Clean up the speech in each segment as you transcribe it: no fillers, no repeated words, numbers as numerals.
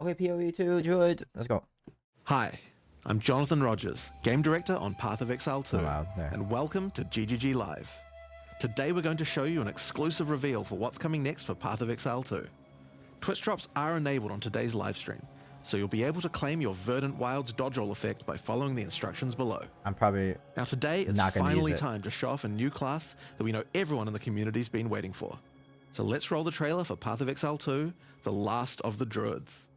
Okay, PoE 2, Druid. Let's go. Hi, I'm Jonathan Rogers, Game Director on Path of Exile 2, Oh, wow, there. and welcome to GGG Live. Today we're going to show you an exclusive reveal for what's coming next for Path of Exile 2. Twitch drops are enabled on today's livestream, so you'll be able to claim your Verdant Wilds dodge roll effect by following the instructions below. I'm probably Now today it's not gonna finally use it. time to show off a new class that we know everyone in the community's been waiting for. So let's roll the trailer for Path of Exile 2, The Last of the Druids.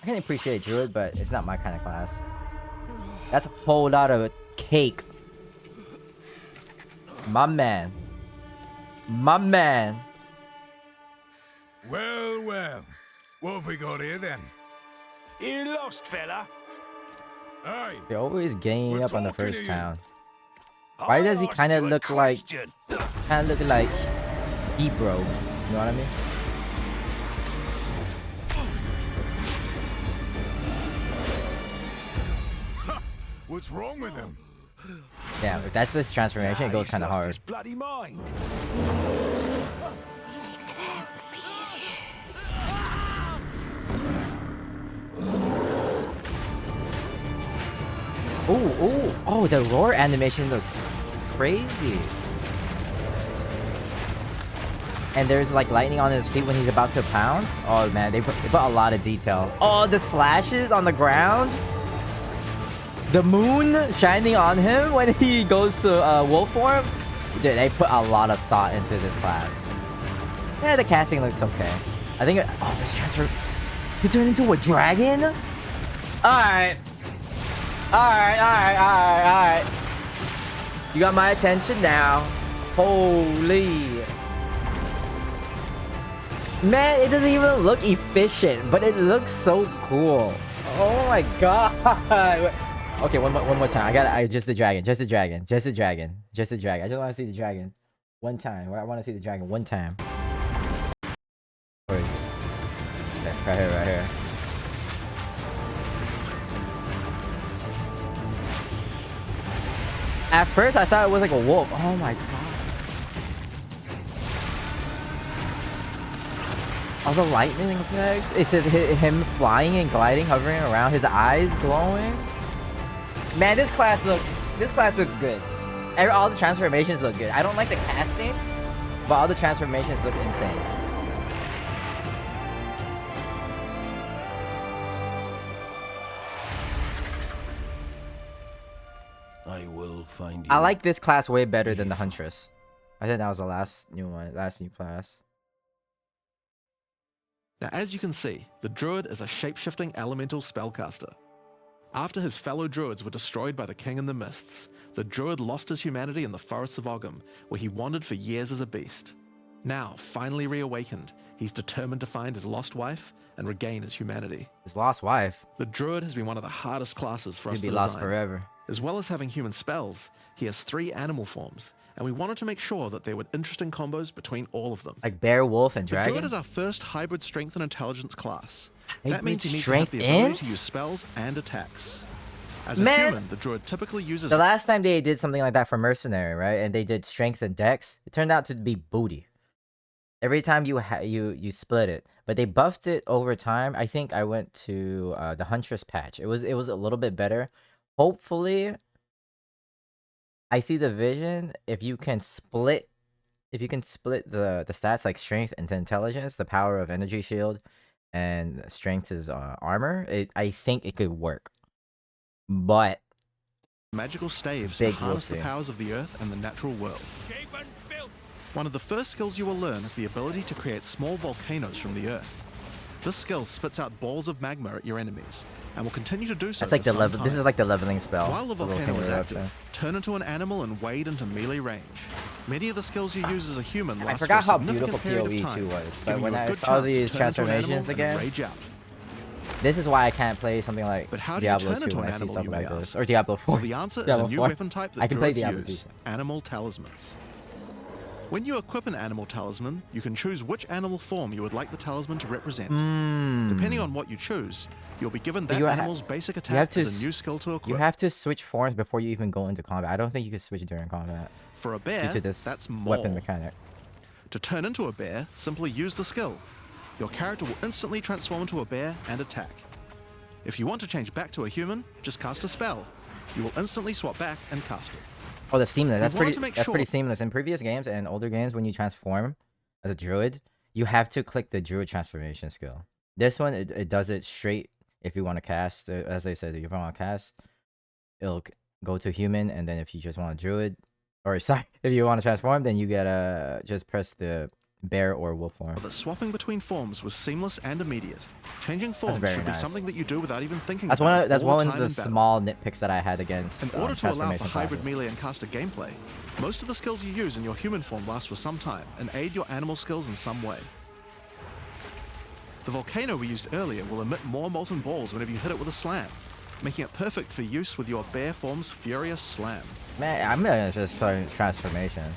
I can appreciate Druid, but it's not my kind of class. That's a whole lot of cake. My man. My man. Well, well. What have we got here then? You lost, fella? Aye. They're always ganging We're up on the talking to first you. town. Why does he I asked kinda you a look like- question. Kind of look like Hebrew. You know what I mean? What's wrong with him? Yeah, if that's this transformation, it goes He's kind of lost hard. his bloody mind. Ooh, ooh. Oh, the roar animation looks crazy. And there's like lightning on his feet when he's about to pounce. Oh man, they put a lot of detail. Oh, the slashes on the ground. The moon shining on him when he goes to wolf form. Dude, they put a lot of thought into this class. Yeah, the casting looks okay. I think oh, this transfer. He turned into a dragon? Alright. Alright. You got my attention now. Holy. Man, it doesn't even look efficient, but it looks so cool. Oh my god. Okay, one more time. Just the dragon. I just want to see the dragon. One time. I want to see the dragon one time. Where is it? Okay, right here. At first, I thought it was like a wolf. Oh my god. All the lightning effects. It's just him flying and gliding, hovering around, his eyes glowing. Man, this class looks good. All the transformations look good. I don't like the casting, but all the transformations look insane. I will find you. I like this class way better than the Huntress. I think that was the last new class. Now, as you can see, the Druid is a shape-shifting elemental spellcaster. After his fellow Druids were destroyed by the King in the Mists, the Druid lost his humanity in the forests of Ogham, where he wandered for years as a beast. Now, finally reawakened, he's determined to find his lost wife and regain his humanity. His lost wife. The Druid has been one of the hardest classes for us He'd to be lost design. forever. As well as having human spells, he has 3 animal forms, and we wanted to make sure that there were interesting combos between all of them. Like bear, wolf, and The Druid dragon. is our first hybrid strength and intelligence class. Hybrid That means he needs to have strength the ability and? to use spells and attacks. As a Man. human, the Druid typically uses The last time they did something like that for Mercenary, right? And they did strength and dex, it turned out to be booty. Every time you split it, but they buffed it over time. I think I went to the Huntress patch. It was a little bit better. Hopefully, I see the vision. If you can split the stats like strength into intelligence, the power of energy shield, and strength is armor. I think it could work, but magical staves to big harness the wolf, powers of the earth and the natural world. Keep and filth. One of the first skills you will learn is the ability to create small volcanoes from the earth. This skill spits out balls of magma at your enemies, and will continue to do so that's like for the some level. This time. is like the leveling spell. While the volcano volcano is eruption. active, turn into an animal and wade into melee range. Many of the skills you use as a human last I forgot for a how significant beautiful period of PoE time, 2 was, but giving when you a I good saw chance to these turn into an animal transformations and again, rage out. this is why I can't play something like But how do you Diablo turn 2 into when an I see animal, stuff you like may this. ask? Or Diablo 4. Well, the answer is Diablo a new 4. weapon type that I can play druids Diablo 2. use, animal talismans. When you equip an animal talisman, you can choose which animal form you would like the talisman to represent. Depending on what you choose, you'll be given that you animal's basic have attack to as a new skill to equip. You have to switch forms before you even go into combat. I don't think you can switch during combat For a due bear, to this that's more. weapon mechanic. To turn into a bear, simply use the skill. your character will instantly transform into a bear and attack. If you want to change back to a human, just cast a spell. You will instantly swap back and cast it. Oh, the seamless. That's We wanted pretty. to make That's pretty sure- seamless. In previous games and older games, when you transform as a druid, you have to click the druid transformation skill. This one, it does it straight. If you want to cast, as I said, if you want to cast, it'll go to human, and then if you just want a druid, or sorry, if you want to transform, then you gotta just press the bear or wolf form. That swapping between forms was seamless and immediate. Changing forms very should nice. be something that you do without even thinking That's about one. it Of, that's all the one of time the in battle. small nitpicks that I had against In order to allow for transformation hybrid classes. melee and caster gameplay, most of the skills you use in your human form last for some time and aid your animal skills in some way. The volcano we used earlier will emit more molten balls whenever you hit it with a slam, making it perfect for use with your bear form's furious slam. Man, I'm gonna just try transformation.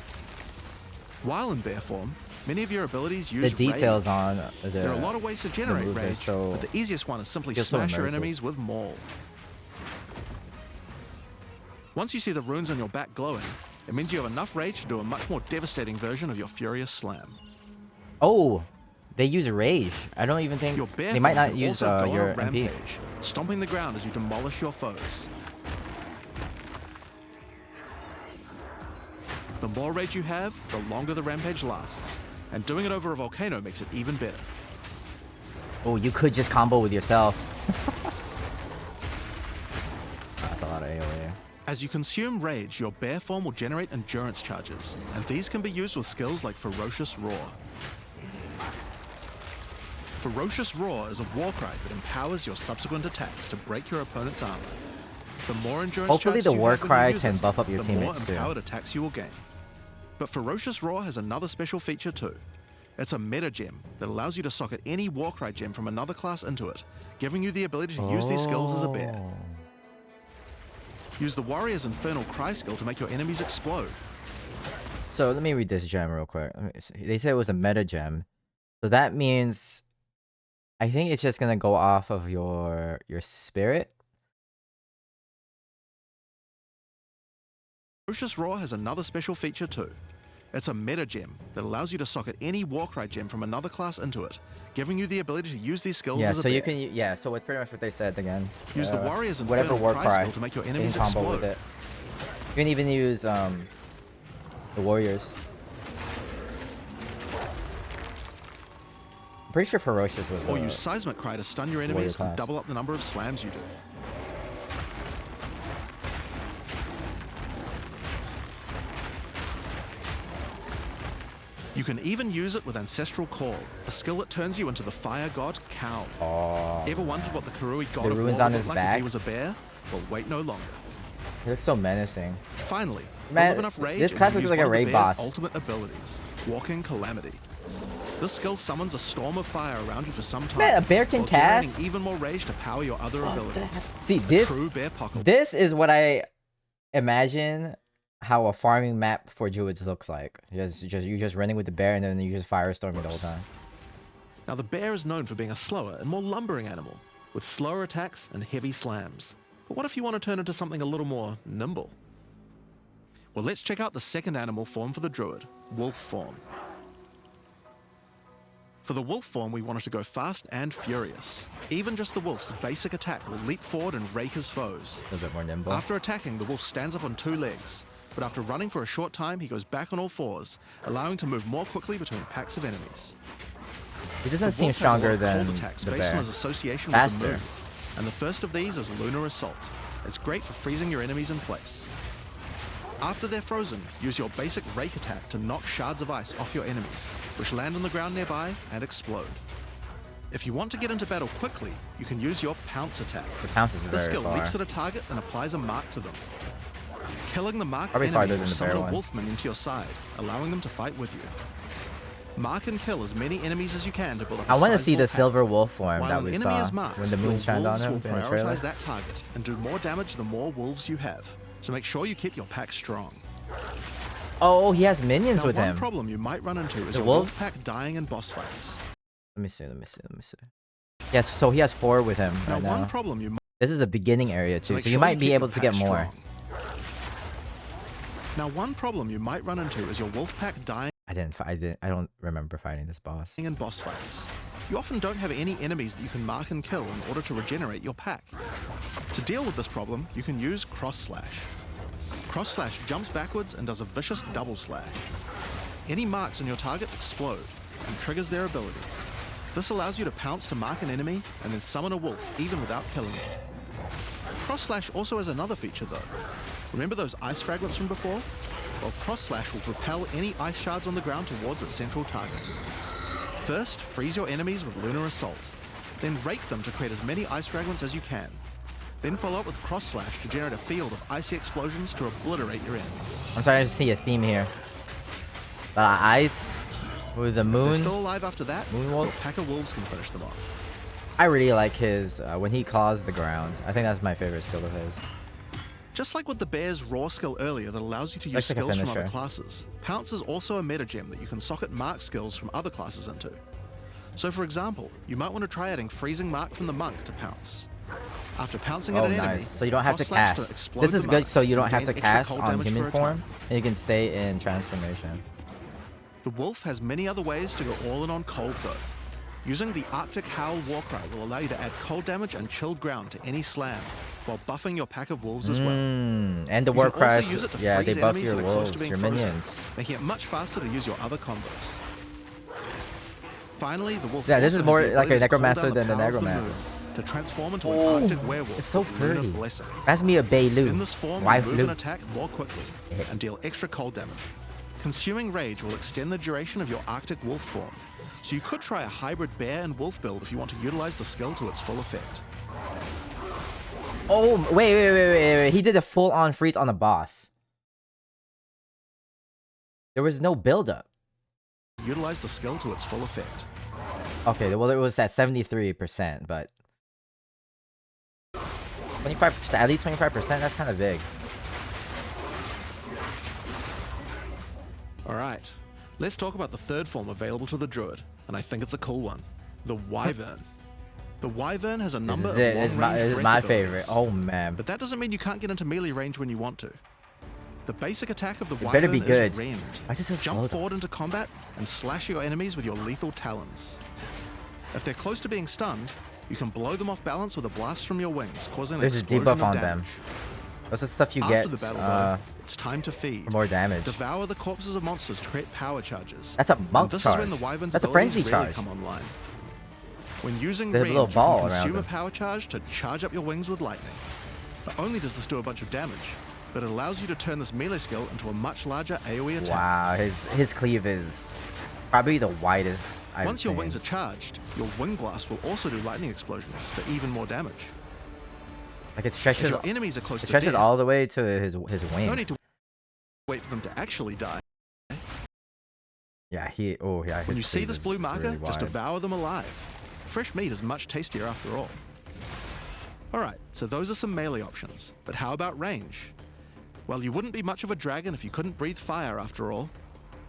While in bear form, many of your abilities The use details rage. on the. There are a lot of ways to generate moves are rage, so- but the easiest one is simply feels so smash your immersive. enemies with maul. Once you see the runes on your back glowing, it means you have enough rage to do a much more devastating version of your furious slam. Oh, they use rage. I don't even think Your bear they might form not can use also go your on a MP. rampage, stomping the ground as you demolish your foes. The more rage you have, the longer the rampage lasts, and doing it over a volcano makes it even better. Oh, you could just combo with yourself. That's a lot of AoE. As you consume rage, your bear form will generate endurance charges, and these can be used with skills like Ferocious Roar. Ferocious Roar is a war cry that empowers your subsequent attacks to break your opponent's armor. The more endurance Hopefully charges the you war have when cry you use can it, buff up your the more teammates too. empowered attacks you will gain. But Ferocious Roar has another special feature too. It's a meta gem that allows you to socket any Warcry gem from another class into it, giving you the ability to use these skills as a bear. Oh. Use the Warrior's Infernal Cry skill to make your enemies explode. So let me read this gem real quick. Let me see. They said it was a meta gem, so that means I think it's just gonna go off of your spirit. Ferocious Roar has another special feature too. It's a meta gem that allows you to socket any Warcry gem from another class into it, giving you the ability to use these skills Yeah, as a so you bear. can yeah. So it's pretty much what they said again. Use the Warrior's whatever Infernal war Cry cry skill to make your in enemies combo explode. with it. You can even use the warriors. I'm pretty sure ferocious was. Or use Seismic Cry to stun your enemies class. and double up the number of slams you do. You can even use it with Ancestral Call, a skill that turns you into the fire god Khal. Oh, Ever wondered what the Karui god The of war runes would on look his like back? if he was a bear? Well, wait no longer. it looks so menacing. Finally, Man, build up enough rage this and class you looks use like a one of the raid bear's boss. ultimate abilities, Walking Calamity. This skill summons a storm of fire around you for some time. Man, a bear can while generating cast? even more rage to power your other abilities. See A this. true bear pocket. This is what I imagine how a farming map for druids looks like. You're just running with the bear and then you just firestorm it the whole time. Now, the bear is known for being a slower and more lumbering animal, with slower attacks and heavy slams. But what if you want to turn into something a little more nimble? Well, let's check out the second animal form for the druid, wolf form. For the wolf form, we wanted to go fast and furious. Even just the wolf's basic attack will leap forward and rake his foes. A little bit more nimble. After attacking, the wolf stands up on two legs, but after running for a short time, he goes back on all fours, allowing to move more quickly between packs of enemies. He doesn't The seem wolf has a lot stronger of than cold attacks the based on bear. his association with the Faster. moon. And the first of these is Lunar Assault. It's great for freezing your enemies in place. After they're frozen, use your basic rake attack to knock shards of ice off your enemies, which land on the ground nearby and explode. If you want to get into battle quickly, you can use your pounce attack. The pounce is This very skill far. leaps at a target and applies a mark to them. Killing the marked Probably enemy farther will than the summon bear a one. wolfman into your side, allowing them to fight with you. Mark and kill as many enemies as you can to build up a I want to see sizable the pack. silver wolf form While that an we enemy saw is marked, when the moon your shined on wolves him will in the trailer. prioritize that target and do more damage the more wolves you have. So make sure you keep your pack strong. Oh, he has minions Now, with one him. problem you might run into is The your wolves? wolf pack dying in boss fights. Let me see. Yes, so he has 4 with him Now, right one now. problem you might This is a beginning area too, make so you sure might be keep able your to get pack more. strong. Now, one problem you might run into is your wolf pack dying I don't remember fighting this boss. In boss fights. You often don't have any enemies that you can mark and kill in order to regenerate your pack. To deal with this problem, you can use Cross Slash. Cross Slash jumps backwards and does a vicious double slash. Any marks on your target explode and triggers their abilities. This allows you to pounce to mark an enemy and then summon a wolf even without killing it. Cross Slash also has another feature though. Remember those ice fragments from before? Well, Cross Slash will propel any ice shards on the ground towards its central target. First, freeze your enemies with Lunar Assault. Then rake them to create as many ice fragments as you can. Then follow up with Cross Slash to generate a field of icy explosions to obliterate your enemies. I'm starting to see a theme here. Ice with the If they're moon. still alive after that, Moon your Wolf? pack of wolves can finish them off. I really like his when he claws the ground. I think that's my favorite skill of his. Just like with the bear's raw skill earlier that allows you to use Looks like a skills from other finisher. classes, Pounce is also a meta gem that you can socket mark skills from other classes into. So for example, you might want to try adding Freezing Mark from the Monk to Pounce. After pouncing at Oh, an enemy, nice. So you don't have to Cross Slash cast. explode This the is mark good so you don't and have to gain extra cast cold on damage human for a time. form. And you can stay in transformation. The wolf has many other ways to go all in on cold though. Using the Arctic Howl Warcry will allow you to add cold damage and chilled ground to any slam, while buffing your pack of wolves as well. And the You can war also cries, use it to yeah, they freeze buff enemies your that are close wolves, to being your frozen, minions. making it much faster to use your other combos. Finally, the wolf Yeah, this also is more has the like a ability to cool necromancer down the than the power of necromancer. moon to transform into an Arctic werewolf. It's so with Lunar pretty. Blessing. Reminds me of Beilu. In this form, Wife you move and Luke. attack more quickly and deal extra cold damage. Consuming Rage will extend the duration of your Arctic wolf form, so you could try a hybrid bear and wolf build if you want to utilize the skill to its full effect. Oh, wait. He did a full-on freeze on the boss. There was no build-up. Utilize the skill to its full effect. Okay, well, it was at 73%, but 25%, at least 25%, that's kind of big. Alright, let's talk about the third form available to the druid, and I think it's a cool one. The Wyvern. The Wyvern has a number of This long-range is breath my abilities, favorite. Oh, man. but that doesn't mean you can't get into melee range when you want to. The basic attack of the It better Wyvern be good. is Rend. Why does it Jump slow forward into combat and slash your enemies with your lethal talons. If they're close to being stunned, you can blow them off balance with a blast from your wings, causing an There's a explosion debuff of on damage. them. That's the stuff you After get the battle, uh, though, it's time to feed. for more damage. Devour the corpses of monsters to create power charges. That's a And monk this charge. is when the Wyvern's That's a abilities frenzy really charge. come online. When using There's a range, little you ball can around consume a them. power charge to charge up your wings with lightning. Not only does this do a bunch of damage, but it allows you to turn this melee skill into a much larger AoE attack. Wow, his cleave is probably the widest I've Once your seen. wings are charged, your wing blast will also do lightning explosions for even more damage. Like it If stretches, your enemies are close it to stretches death, all the way to his no wing. need to wait for them to actually die. Yeah, his When you see cleave this is blue marker, really just wide. devour them alive. Fresh meat is much tastier after all. Alright, so those are some melee options, but how about range? Well, you wouldn't be much of a dragon if you couldn't breathe fire after all.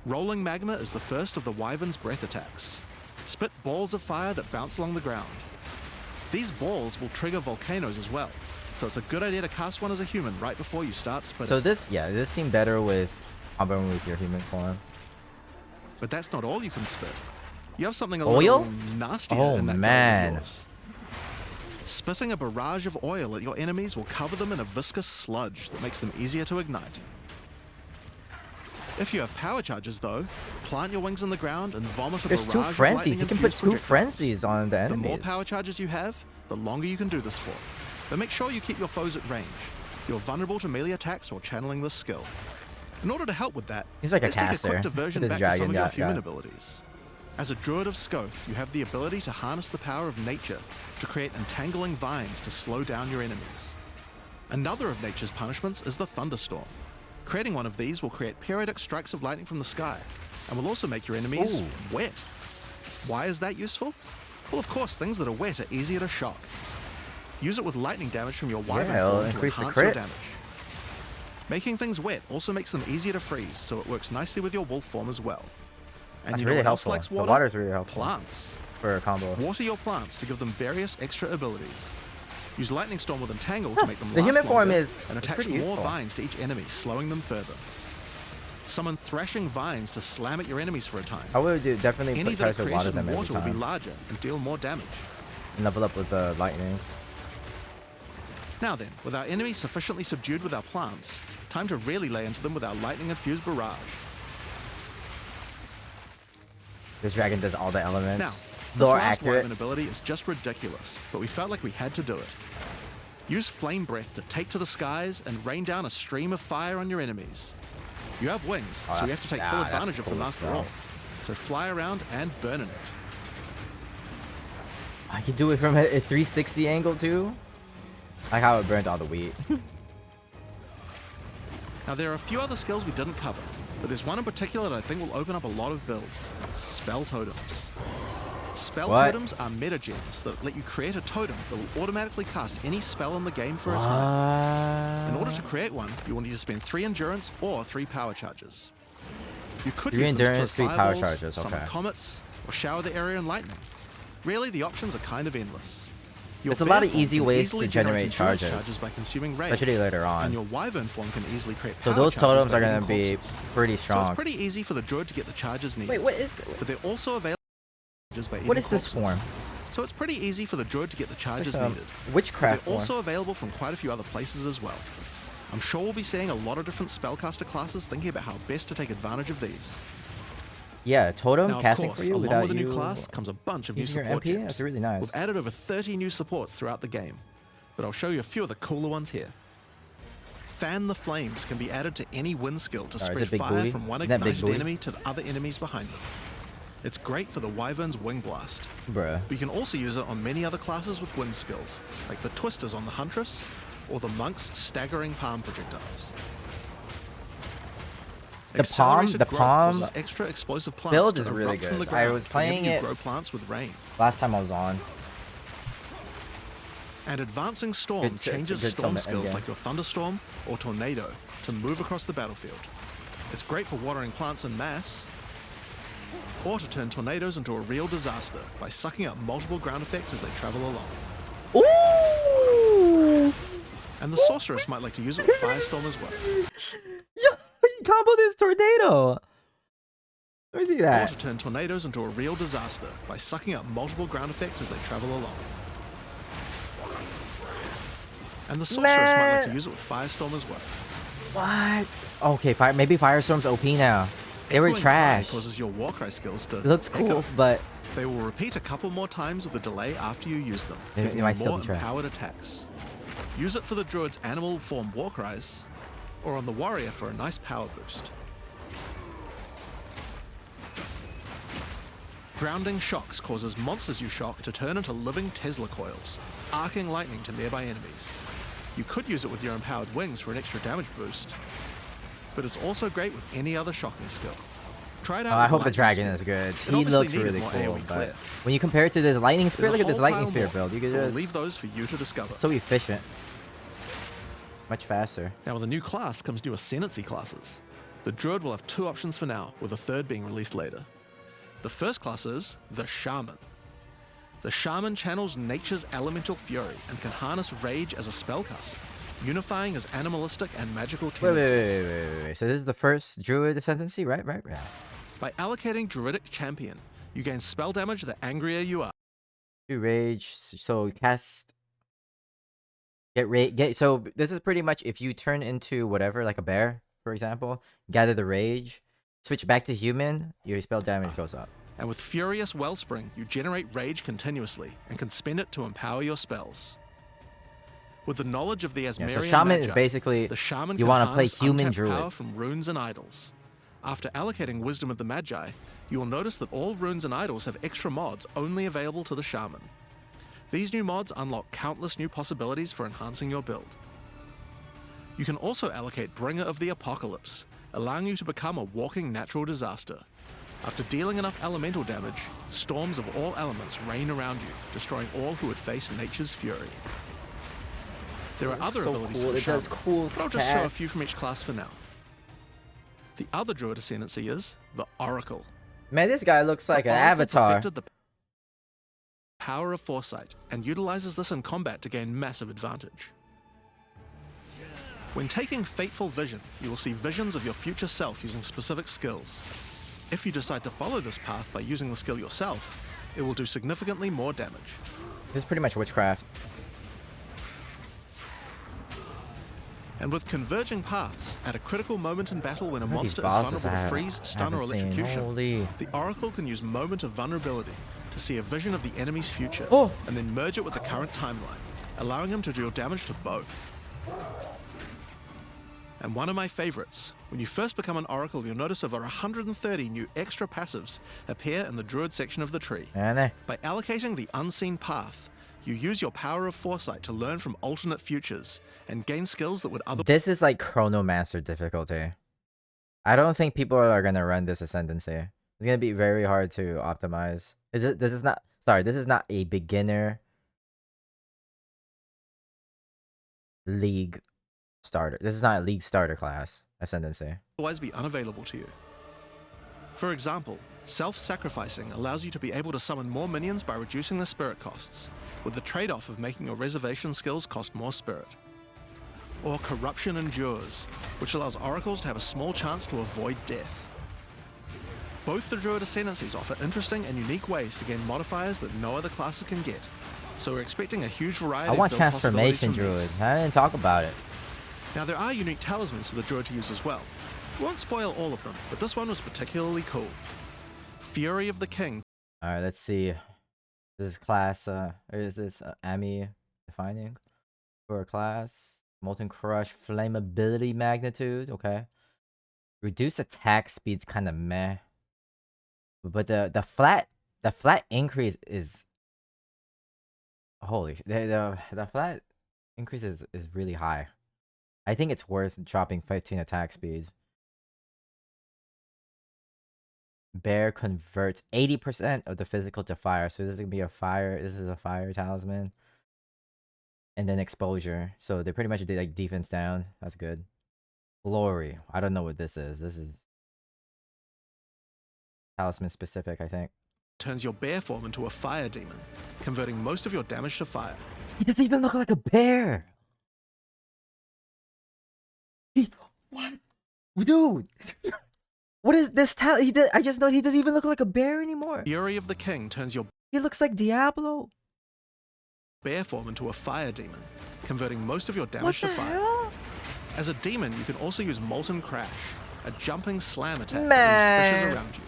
Rolling Magma is the first of the Wyvern's breath attacks. Spit balls of fire that bounce along the ground. These balls will trigger volcanoes as well, so it's a good idea to cast one as a human right before you start spitting. So this seemed better with comboing with your human form. But that's not all you can spit. You have something a Oil? little nastier Oh, in that man. barrel of yours. Spitting a barrage of oil at your enemies will cover them in a viscous sludge that makes them easier to ignite. If you have power charges though, plant your wings in the ground and vomit a There's barrage two of frenzies. You can put lightning-infused two projectiles. frenzies on the The enemies. more power charges you have, the longer you can do this for. But make sure you keep your foes at range. You're vulnerable to melee attacks while channeling this skill. In order to help with that, He's like a let's take a caster. quick diversion This back to some dragon of your guy. human abilities. As a druid of Scoth, you have the ability to harness the power of nature to create entangling vines to slow down your enemies. Another of nature's punishments is the thunderstorm. Creating one of these will create periodic strikes of lightning from the sky, and will also make your enemies Ooh. wet. Why is that useful? Well, of course, things that are wet are easier to shock. Use it with lightning damage from your wyvern it'll form to increase the enhance your crit. damage. Making things wet also makes them easier to freeze, so it works nicely with your wolf form as well. And That's you know really what else helpful. likes The water? water's really helpful. Plants. For a combo. Water your plants to give them various extra abilities. Use Lightning Storm with Entangle to make them The last human form longer, is and it's attach pretty more useful. vines to each enemy, slowing them further. Summon thrashing vines to slam at your enemies for a time. I would definitely Any put that try are to water created them in every water will be time. larger and deal more damage. And level up with the lightning. Now then, with our enemies sufficiently subdued with our plants, time to really lay into them with our lightning-infused barrage. This dragon does all the Now, elements. this Lore last accurate. Wyvern ability is just ridiculous, but we felt like we had to do it. Use Flame Breath to take to the skies and rain down a stream of fire on your enemies. You have wings, Oh, so you that's- have to take yeah, full that's advantage of them cool as after hell. all. So fly around and burn in it. I can do it from a 360 angle too. Like how it burned all the wheat. Now there are a few other skills we didn't cover, but there's one in particular that I think will open up a lot of builds. Spell Totems. Spell What? Totems are meta gems that let you create a totem that will automatically cast any spell in the game for a time. In order to create one, you will need to spend 3 endurance or 3 power charges. You could 3 use them to endurance, throw 3 power fireballs, charges, summon okay. comets, or shower the area in lightning. Really, the options are kind of endless. Your There's a lot bear of form easy can ways easily to generate endurance charges. by consuming rage, Especially later and on. your wyvern form can easily create So power those charges totems by are gonna eating be corpses. pretty So strong. it's pretty easy for the druid to get the charges needed. Wait, what is But they're also available just by what eating is this corpses. form? So it's pretty easy for the druid to get the charges It's, needed. witchcraft They're form. also available from quite a few other places as well. I'm sure we'll be seeing a lot of different spellcaster classes thinking about how best to take advantage of these. Yeah, totem Now, of casting course, for you along without with the you new class comes a bunch of new using your support MP. gems. That's really nice. We've added over 30 new supports throughout the game, but I'll show you a few of the cooler ones here. Fan the Flames can be added to any wind skill to is spread it big fire booty? from one Isn't that big ignited booty? enemy to the other enemies behind them. It's great for the Wyvern's Wing Blast. Bruh. We can also use it on many other classes with wind skills, like the Twisters on the Huntress, or the Monk's Staggering Palm Projectiles. The Accelerated growth palm causes extra explosive plants build to is really erupt from the good. I ground was whenever playing you it grow plants with rain. last time I was on. And Advancing Storm Good changes good storm summit skills again. like your Thunderstorm or Tornado to move across the battlefield. It's great for watering plants en masse, or to turn tornadoes into a real disaster by sucking up multiple ground effects as they travel along. Ooh! And the Sorceress might like to use it with Firestorm as well. Yo, you combo this tornado. Let me see Or that. to turn tornadoes into a real disaster by sucking up multiple ground effects as they travel along. And the Sorceress might like to Man. use it with Firestorm as well. What? Okay, maybe Firestorm's OP now. They were Echoing trash. Cry causes your Warcry skills to It looks echo. cool, but They will repeat a couple more times with a delay after you use them, They giving might you still more be trash. empowered attacks. Use it for the druid's animal form Warcries, or on the warrior for a nice power boost. Grounding Shocks causes monsters you shock to turn into living Tesla coils, arcing lightning to nearby enemies. You could use it with your empowered wings for an extra damage boost, but it's also great with any other shocking skill. Try it out. I with hope the Lightning dragon Spear. is good. It He obviously looks needed really more cool, AoE but clear. when you compare it to the lightning spear, There's look a at this whole lightning pile spear more, build. You could but we'll just leave those for you to discover. so efficient, much faster. Now with a new class comes new Ascendancy classes. The Druid will have 2 options for now, with a third being released later. The first class is the Shaman. The Shaman channels nature's elemental fury and can harness rage as a spellcaster, unifying his animalistic and magical Wait. tendencies. So this is the first druid ascendancy, right? Yeah. By allocating Druidic Champion, you gain spell damage the angrier you are. Do rage. So cast. So this is pretty much if you turn into whatever, like a bear, for example, gather the rage, switch back to human, your spell damage goes up. And with Furious Wellspring, you generate rage continuously and can spend it to empower your spells. With the knowledge of the Yeah, Asmerian so shaman is Magi, basically the shaman you can want to play harness human untapped druid. power from runes and idols. After allocating Wisdom of the Magi, you will notice that all runes and idols have extra mods only available to the shaman. These new mods unlock countless new possibilities for enhancing your build. You can also allocate Bringer of the Apocalypse, allowing you to become a walking natural disaster. After dealing enough elemental damage, storms of all elements rain around you, destroying all who would face nature's fury. There are other so abilities cool. for the It does shaman, cool but I'll just show a cast. few from each class for now. The other druid ascendancy is the Oracle. Man, this guy looks like The an Oracle avatar. perfected the power of foresight and utilizes this in combat to gain massive advantage. When taking Fateful Vision, you will see visions of your future self using specific skills. If you decide to follow this path by using the skill yourself, it will do significantly more damage. This is pretty much witchcraft. And with Converging Paths, at a critical moment in battle when a What are these monster is bosses vulnerable to I freeze, stun, or haven't seen? electrocution, Holy. the Oracle can use Moment of Vulnerability to see a vision of the enemy's future, Oh. and then merge it with the current timeline, allowing him to deal damage to both. And one of my favorites, when you first become an Oracle, you'll notice over 130 new extra passives appear in the Druid section of the tree. And By allocating the Unseen Path, you use your power of foresight to learn from alternate futures and gain skills that would otherwise. this is like Chronomancer difficulty. I don't think people are gonna run this Ascendancy. It's gonna be very hard to optimize. This is not. Sorry, this is not a beginner league starter. This is not a league starter class Ascendancy. Be unavailable to you. For example, self-sacrificing allows you to be able to summon more minions by reducing the spirit costs, with the trade-off of making your reservation skills cost more spirit. Or Corruption Endures, which allows oracles to have a small chance to avoid death. Both the Druid Ascendancies offer interesting and unique ways to gain modifiers that no other classes can get, so we're expecting a huge variety I want of build possibilities Transformation from these. Druid. I didn't talk about it. Now there are unique talismans for the Druid to use as well. We won't spoil all of them, but this one was particularly cool. Fury of the King. All right, let's see. This is class. Or is this Ami defining for a class? Molten Crush, Flammability Magnitude. Okay. Reduce attack speed's kind of meh. But the flat increase is holy. The flat increase is really high. I think it's worth dropping 15 attack speed. Bear converts 80% of the physical to fire. So this is gonna be a fire. This is a fire talisman. And then exposure. So they pretty much did like defense down. That's good. Glory. I don't know what this is. This is talisman specific, I think. Turns your bear form into a fire demon, converting most of your damage to fire. He doesn't even look like a bear. What? Dude. What is this talent? I just know he doesn't even look like a bear anymore. Fury of the King turns your He looks like Diablo. bear form into a fire demon, converting most of your What damage the to fire. hell? As a demon, you can also use Molten Crash, a jumping slam attack Man. that leaves fishes around you.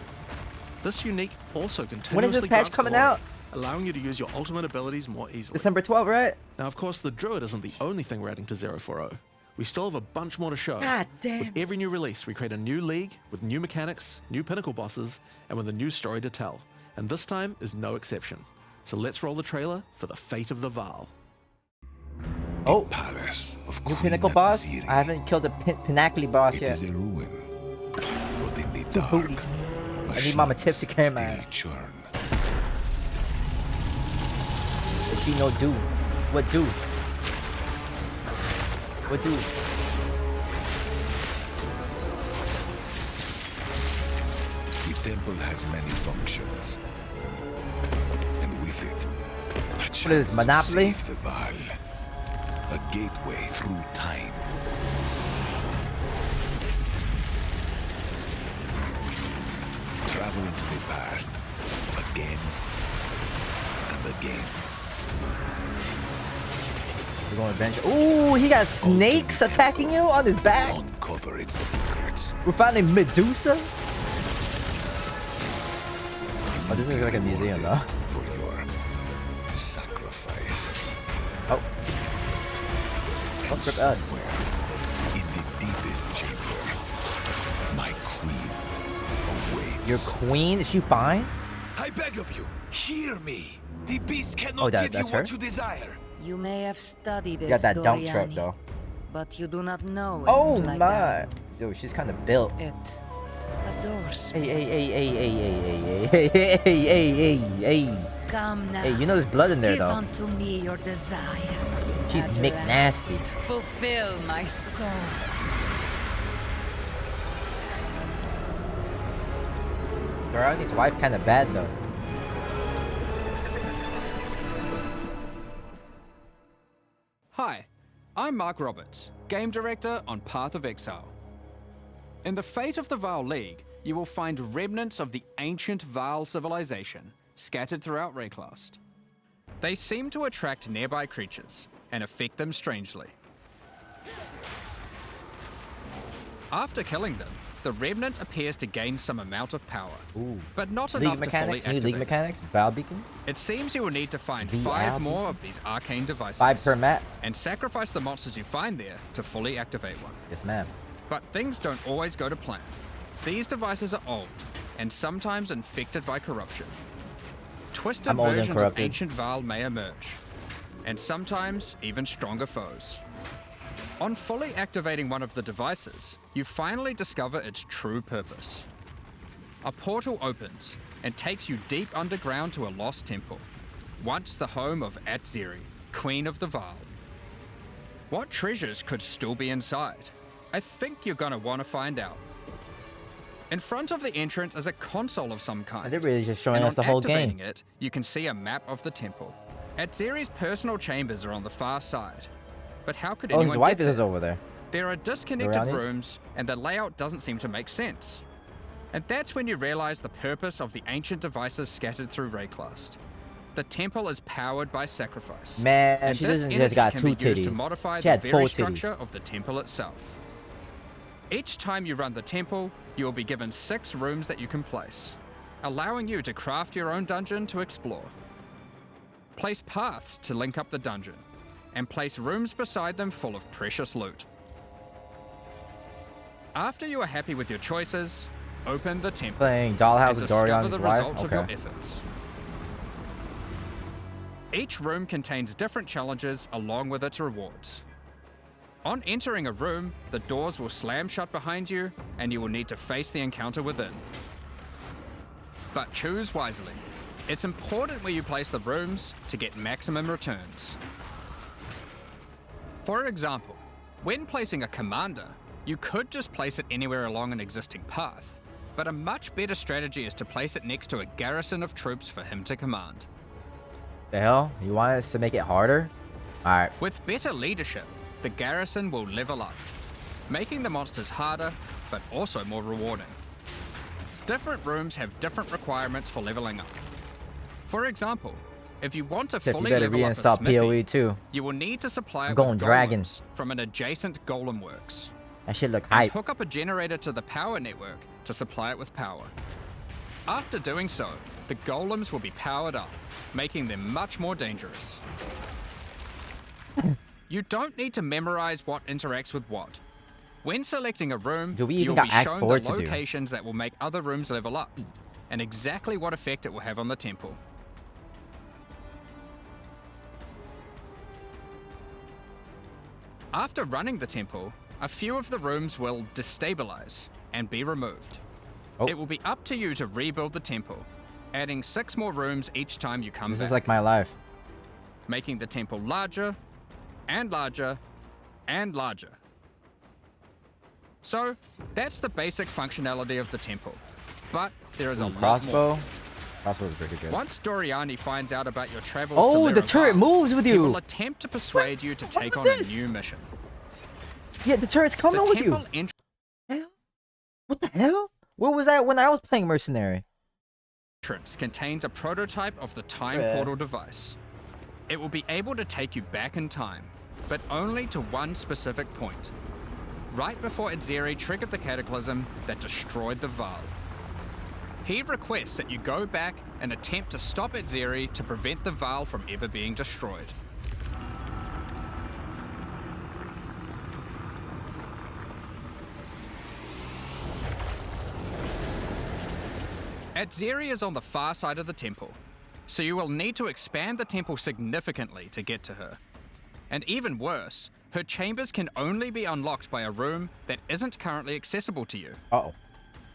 This unique also continuously When is this patch grants coming glory, out? allowing you to use your ultimate abilities more easily. December 12th, right? Now, of course, the Druid isn't the only thing we're adding to 040. We still have a bunch more to show. God damn. With every new release, we create a new league with new mechanics, new pinnacle bosses, and with a new story to tell. And this time is no exception. So let's roll the trailer for the Fate of the Vaal. Oh, Palace of new Queen pinnacle boss? Natsiri. I haven't killed the Pinnacle boss It yet. is a ruin, but in the dark, I need Mama Tiff to machines carry my still churn. Does she know do? What do? What do? The temple has many functions, and with it, a What is chance this, Monopoly? to save the Val, a gateway through time. Travel into the past, again and again. We're going adventure. Ooh, he got snakes attacking you on his back. Uncover its secrets. We're finding Medusa. Oh, this is like a museum, though. For your sacrifice. Oh, don't And trip us. somewhere in the deepest chamber, my queen awaits. Your queen? Is she fine? I beg of you, hear me. The beast cannot Oh, give you that's what her? you desire. You may have studied it, You got that dump truck, Doriani, though. but you do not know it Oh like I my! Dude, she's kind of built. do. It adores Hey, me. hey, hey, hey, hey, hey, hey, hey, hey, hey, hey, hey. Come now. Hey, you know there's blood in there, Give though. unto me your desire. She's At McNasty. last, fulfill my soul. Dorani's wife kind of bad, though. Hi, I'm I'm Mark Roberts, Game Director on Path of Exile. In the Fate of the Vaal League, you will find remnants of the ancient Vaal civilization scattered throughout Rayclast. They seem to attract nearby creatures and affect them strangely. After killing them, the Remnant appears to gain some amount of power, but not League enough to fully mechanics, new activate league them. mechanics, Val Beacon, It seems you will need to find The 5 Al more of these arcane devices 5 per map. and sacrifice the monsters you find there to fully activate one. Yes, ma'am. But things don't always go to plan. These devices are old and sometimes infected by corruption. Twisted I'm old and versions of corrupted. ancient Vaal may emerge, and sometimes even stronger foes. On fully activating one of the devices, you finally discover its true purpose. A portal opens and takes you deep underground to a lost temple, once the home of Atziri, Queen of the Vaal. What treasures could still be inside? I think you're gonna want to find out. In front of the entrance is a console of some kind. They're really just showing and us the on whole activating game. it, you can see a map of the temple. Atziri's personal chambers are on the far side. But how could Oh, anyone his wife get is there? over there. There are disconnected Loranes? rooms, and the layout doesn't seem to make sense. And that's when you realize the purpose of the ancient devices scattered through Rayclast. The temple is powered by sacrifice. Man, and she this doesn't energy just got can 2 be used to titties. modify She the had 4 very titties. structure of the temple itself. Each time you run the temple, you will be given 6 rooms that you can place, allowing you to craft your own dungeon to explore. Place paths to link up the dungeon, and place rooms beside them full of precious loot. After you are happy with your choices, open the temple Playing Dollhouse and with discover Dorian's the wife. results of your Okay. efforts. Each room contains different challenges along with its rewards. On entering a room, the doors will slam shut behind you and you will need to face the encounter within. But choose wisely. It's important where you place the rooms to get maximum returns. For example, when placing a commander, you could just place it anywhere along an existing path, but a much better strategy is to place it next to a garrison of troops for him to command. The hell? You want us to make it harder? Alright. With better leadership, the garrison will level up, making the monsters harder, but also more rewarding. Different rooms have different requirements for leveling up. For example, if you want to Except you fully better level up a reinstall smithy, PoE too. you will need to supply I'm it going with dragon. golems from an adjacent golem works. That shit look And hype. hook up a generator to the power network to supply it with power. After doing so, the golems will be powered up, making them much more dangerous. You don't need to memorize what interacts with what. When selecting a room, Do we even you'll got be Act shown 4 the to do? locations that will make other rooms level up, and exactly what effect it will have on the temple. After running the temple, a few of the rooms will destabilize and be removed. Oh. It will be up to you to rebuild the temple, adding 6 more rooms each time you come This back, is like my life. making the temple larger and larger and larger. So, that's the basic functionality of the temple. But there is a lot more. Crossbow. Crossbow's pretty good. Once Doriani finds out about your travels Oh, to the turret Laravel, moves with he you. will attempt to persuade you to take was on this? a new mission. Yeah, the turret's coming The with you. temple entrance Hell? What the hell? Where was that when I was playing Mercenary? contains a prototype of the time Bruh. portal device. It will be able to take you back in time, but only to one specific point. Right before Atziri triggered the cataclysm that destroyed the Vaal. He requests that you go back and attempt to stop Atziri to prevent the Vaal from ever being destroyed. Atziri is on the far side of the temple, so you will need to expand the temple significantly to get to her. And even worse, her chambers can only be unlocked by a room that isn't currently accessible to you. Uh-oh.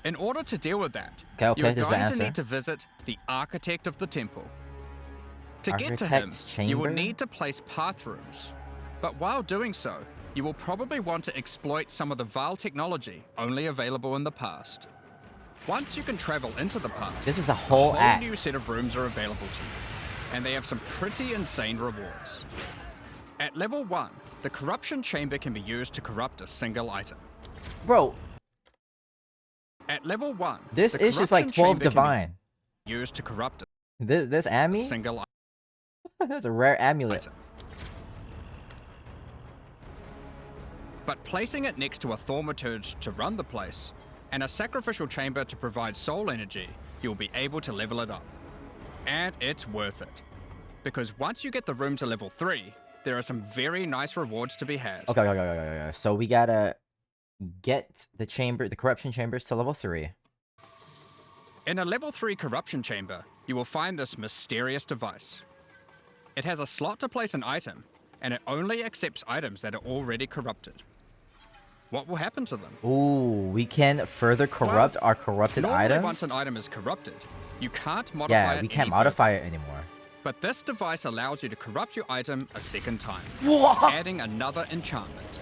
In order to deal with that, Okay, you are there's the going to answer. need to visit the architect of the temple. To get to him, Architect's you will chamber? need to place path rooms. But while doing so, you will probably want to exploit some of the Vaal technology only available in the past. Once you can travel into the past, This is a whole act. new set of rooms are available to you, and they have some pretty insane rewards. At level 1, the corruption chamber can be used to corrupt a single item. Bro, At level 1, this the is just like corruption 12 chamber can divine. be used to corrupt This a Ami? single That's a rare amulet. item. But placing it next to a thaumaturge to run the place, and a sacrificial chamber to provide soul energy, you'll be able to level it up. And it's worth it. Because once you get the room to level 3, there are some very nice rewards to be had. Okay. So we gotta get the corruption chambers to level 3. In a level 3 corruption chamber, you will find this mysterious device. It has a slot to place an item, and it only accepts items that are already corrupted. What will happen to them? Ooh, we can further corrupt our corrupted Normally, items? once an item is corrupted, you can't modify it Yeah, we can't any modify it anymore. But this device allows you to corrupt your item a second time, adding another enchantment.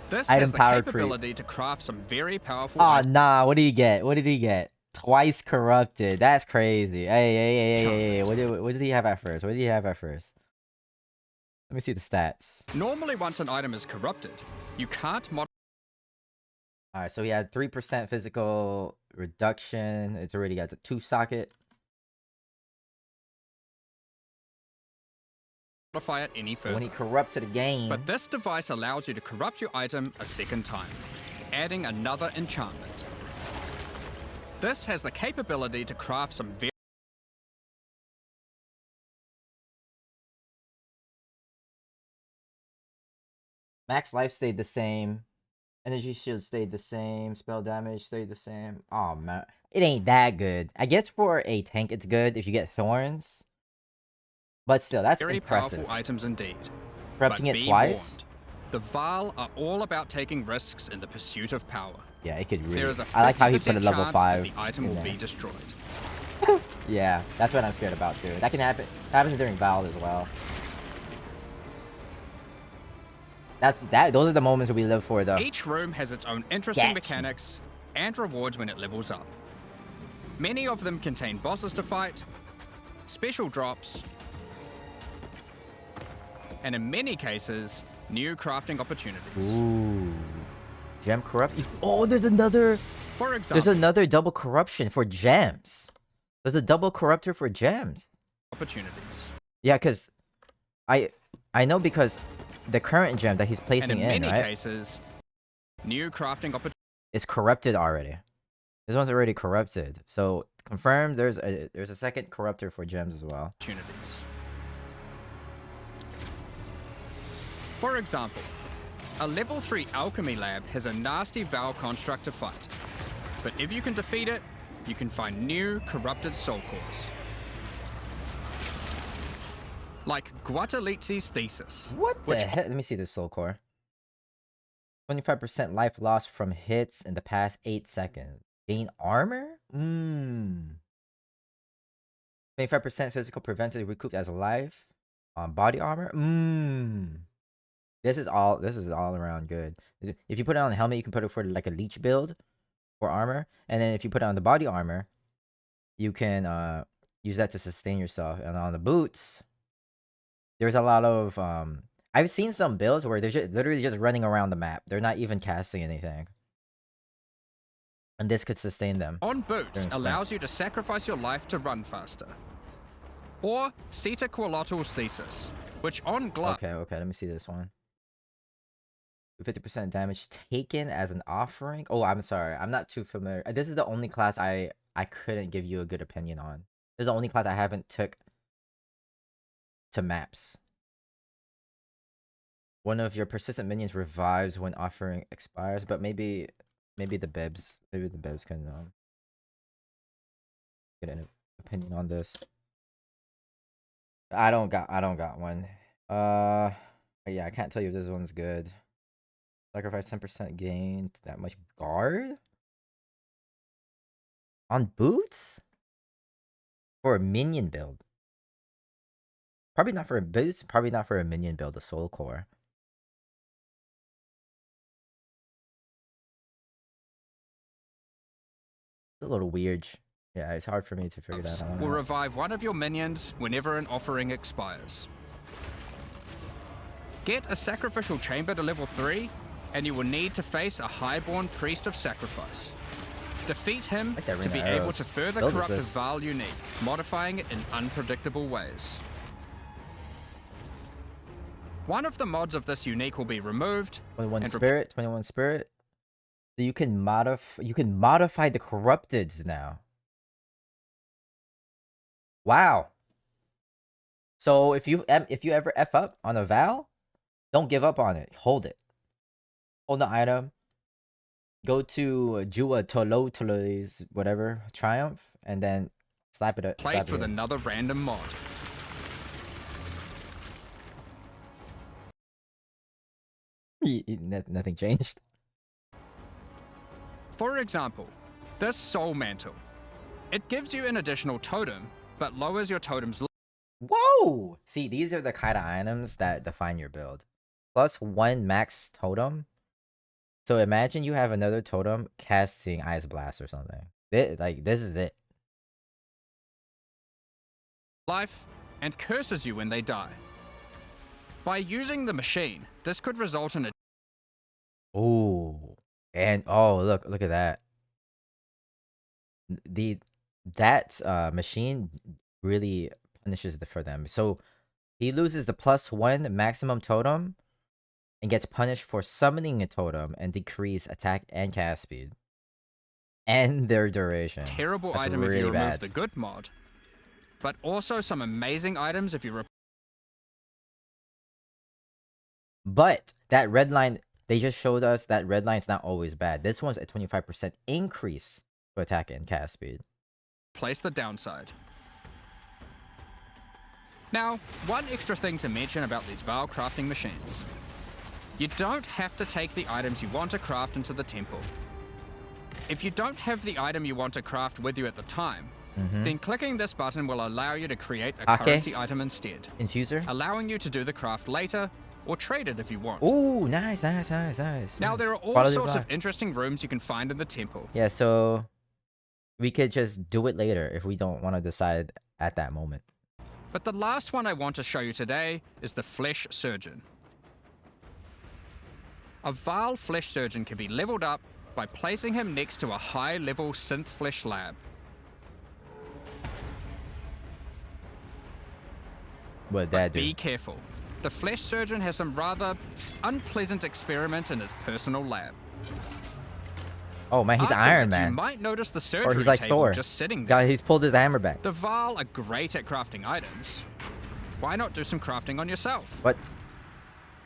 This Item has the power creep. capability to craft some very powerful Oh, items. nah, what did he get? What did he get? Twice corrupted. That's crazy. Hey. What did he have at first? Let me see the stats. Normally, once an item is corrupted, you can't modify Alright, so he had 3% physical reduction. It's already got the 2 socket. it any further. When he corrupts it again. But this device allows you to corrupt your item a second time, adding another enchantment. This has the capability to craft some very Max life stayed the same. Energy shield stayed the same. Spell damage stayed the same. Oh man, it ain't that good. I guess for a tank, it's good if you get thorns. But still, that's very impressive. powerful items indeed. Corrupting But it be twice? warned, the Vaal are all about taking risks in the pursuit of power. Yeah, it could really. There is a 50% I like how he put a level chance 5. that the item in will there. be destroyed. Yeah, that's what I'm scared about too. That can happen. Happens during Val as well. Those are the moments we live for, though. Each room has its own interesting Gotcha. mechanics and rewards when it levels up. Many of them contain bosses to fight, special drops, and in many cases, new crafting opportunities. Ooh, gem corrupt. Oh, there's another. For There's example, another double corruption for gems. There's a double corruptor for gems. opportunities. Yeah, cause I know because the current gem that he's And placing in in, many right, opportunities, new crafting is corrupted already. This one's already corrupted. So confirmed. There's a second corruptor for gems as well. opportunities. For example, a level 3 alchemy lab has a nasty Vaal construct to fight. But if you can defeat it, you can find new corrupted soul cores. Like Guatalitzi's thesis. What Which- the heck? Let me see this soul core. 25% life lost from hits in the past 8 seconds. Gain armor? 25% physical prevented recouped as life. Body armor? This is all around good. If you put it on the helmet, you can put it for like a leech build for armor. And then if you put it on the body armor, you can use that to sustain yourself. And on the boots, there's a lot of I've seen some builds where they're literally just running around the map. They're not even casting anything. And this could sustain them. On boots During sprint. allows you to sacrifice your life to run faster. Or Sita Qualottle's thesis, which on glove Okay, let me see this one. 50% damage taken as an offering. Oh, I'm sorry. I'm not too familiar. This is the only class I couldn't give you a good opinion on. This is the only class I haven't took to maps. One of your persistent minions revives when offering expires, but maybe the bibs can get an opinion on this. I don't got one. Yeah, I can't tell you if this one's good. Sacrifice 10% gain to that much guard on boots for a minion build. Probably not for a boots. Probably not for a minion build. A soul core. It's a little weird. Yeah, it's hard for me to figure that out. will revive one of your minions whenever an offering expires. Get a sacrificial chamber to level 3, and you will need to face a highborn priest of sacrifice. Defeat him Like that ring to be of able arrows. to further Build corrupt the this. Vaal unique, modifying it in unpredictable ways. One of the mods of this unique will be removed, 21 and spirit, 21 spirit. So you can modify the corrupteds now. Wow. So if you ever F up on a Val, don't give up on it. Hold it. Hold the item. Go to Jua Tolo's whatever triumph, and then slap it up. placed with another random mod. Nothing changed. For example, this Soul Mantle. It gives you an additional totem, but lowers your totem's Whoa! See, these are the kind of items that define your build. +1 max totem. So imagine you have another totem casting Ice Blast or something. This is it. life and curses you when they die. By using the machine, this could result in a Ooh. And oh, look at that. That machine really punishes for them. So he loses the +1 maximum totem and gets punished for summoning a totem and decrease attack and cast speed and their duration. terrible That's item if really you remove bad. the good mod, but also some amazing items if you But that red line, they just showed us that red line's not always bad. This one's a 25% increase to attack and cast speed. replace the downside. Now, one extra thing to mention about these Vaal crafting machines. You don't have to take the items you want to craft into the temple. If you don't have the item you want to craft with you at the time, then clicking this button will allow you to create a Okay. currency item instead, Infuser? allowing you to do the craft later or trade it if you want. Ooh, nice. Now, nice. there are all Quality sorts block. of interesting rooms you can find in the temple. Yeah, so we could just do it later if we don't want to decide at that moment. But the last one I want to show you today is the Flesh Surgeon. A Vaal Flesh Surgeon can be leveled up by placing him next to a high-level synth flesh lab. What did that do? Be careful. The Flesh Surgeon has some rather unpleasant experiments in his personal lab. Oh man, he's Afterwards, Iron You Man. might notice the Or surgery he's like table Thor. just sitting Yeah, there. he's pulled his hammer back. The Vaal are great at crafting items. Why not do some crafting on yourself? What?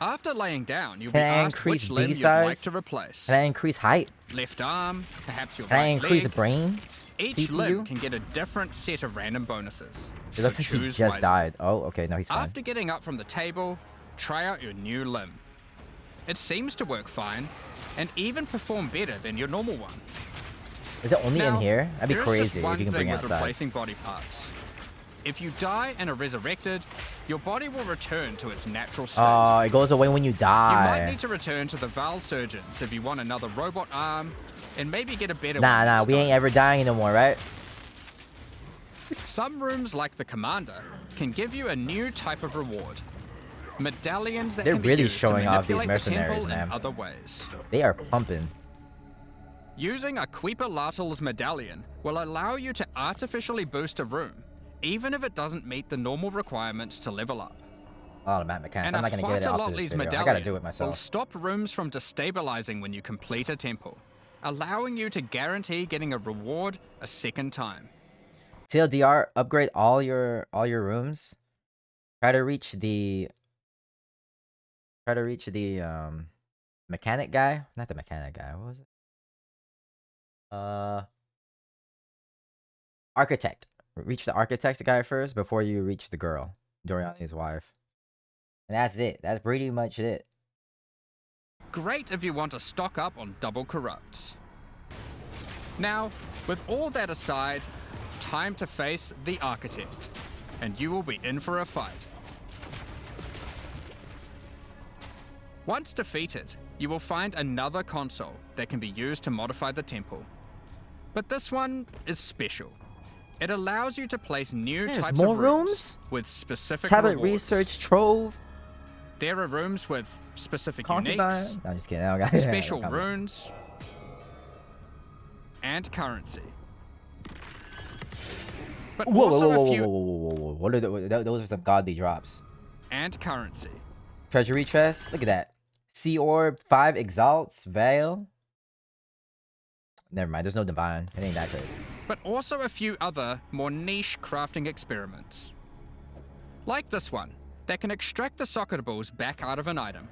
After laying down, you'll Can be I asked increase which limb D you'd like size? to replace. Can I increase height? Left arm, perhaps your Can I right increase leg. brain? Each CPU? limb can get a different set of random bonuses. It looks like he choose just wisely. died. Oh, okay, no, he's fine. After getting up from the table, try out your new limb. It seems to work fine, and even perform better than your normal one. Is it only in Now, here? That'd be there is just crazy one if you can thing bring it with outside. replacing body parts. If you die and are resurrected, your body will return to its natural state. Oh, it goes away when you You might die. need to return to the Vaal Surgeons if you want another robot arm, and maybe get a better one. Nah, this we ain't time. ever dying no more, right? Some rooms, like the Commander, can give you a new type of reward. Medallions that They're can be really used to showing off these manipulate the mercenaries, temple man. in other ways. They are pumping. Using a Queeper medallion will allow you to artificially boost a room, even if it doesn't meet the normal requirements to level up. Oh, the map mechanics. And I'm not gonna get it after this Huatulotli's video. I medallion gotta do it will myself. stop rooms from destabilizing when you complete a temple, allowing you to guarantee getting a reward a second time. TLDR, upgrade all your rooms. Try to reach the mechanic guy. Not the mechanic guy. What was it? Architect. Reach the architect guy first before you reach the girl, Doriani's wife. And that's it. That's pretty much it. Great if you want to stock up on double corrupts. Now, with all that aside, time to face the Architect, and you will be in for a fight. Once defeated, you will find another console that can be used to modify the temple. But this one is special. It allows you to place new There's types more of rooms rooms? with specific Tablet rewards. research trove. There are rooms with specific Concubine? uniques, No, I'm just kidding. I don't got special comment. runes, and currency. But Whoa, whoa, also whoa, whoa, a few whoa, whoa, whoa, whoa, whoa! What are those are some godly drops. and currency. Treasury chest. Look at that. Sea orb, 5 exalts, veil. Never mind. There's no divine. It ain't that crazy. But also a few other, more niche crafting experiments. Like this one, that can extract the socket balls back out of an item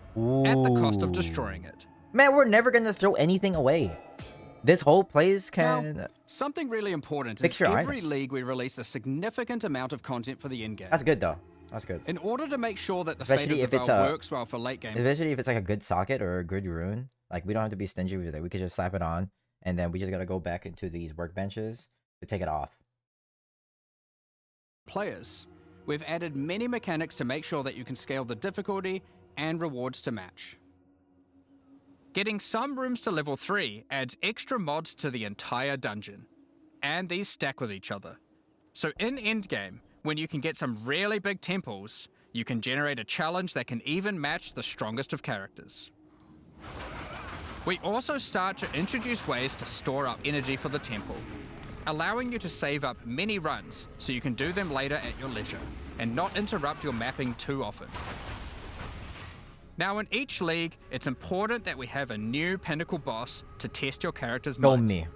at the cost of Ooh. destroying it. Man, we're never gonna throw anything away. This whole place can. Now, something really important Fix is your every items. league we release a significant amount of content for the in-game. That's good though. That's good. In order to make sure that the Especially fate if of it's the Val a- works well for late game, Especially if it's like a good socket or a good rune. Like we don't have to be stingy with it. We could just slap it on, and then we just gotta go back into these workbenches to take it off. players, we've added many mechanics to make sure that you can scale the difficulty and rewards to match. Getting some rooms to level 3 adds extra mods to the entire dungeon, and these stack with each other. So in endgame, when you can get some really big temples, you can generate a challenge that can even match the strongest of characters. We also start to introduce ways to store up energy for the temple, allowing you to save up many runs so you can do them later at your leisure, and not interrupt your mapping too often. Now in each league, it's important that we have a new pinnacle boss to test your character's Show might. me.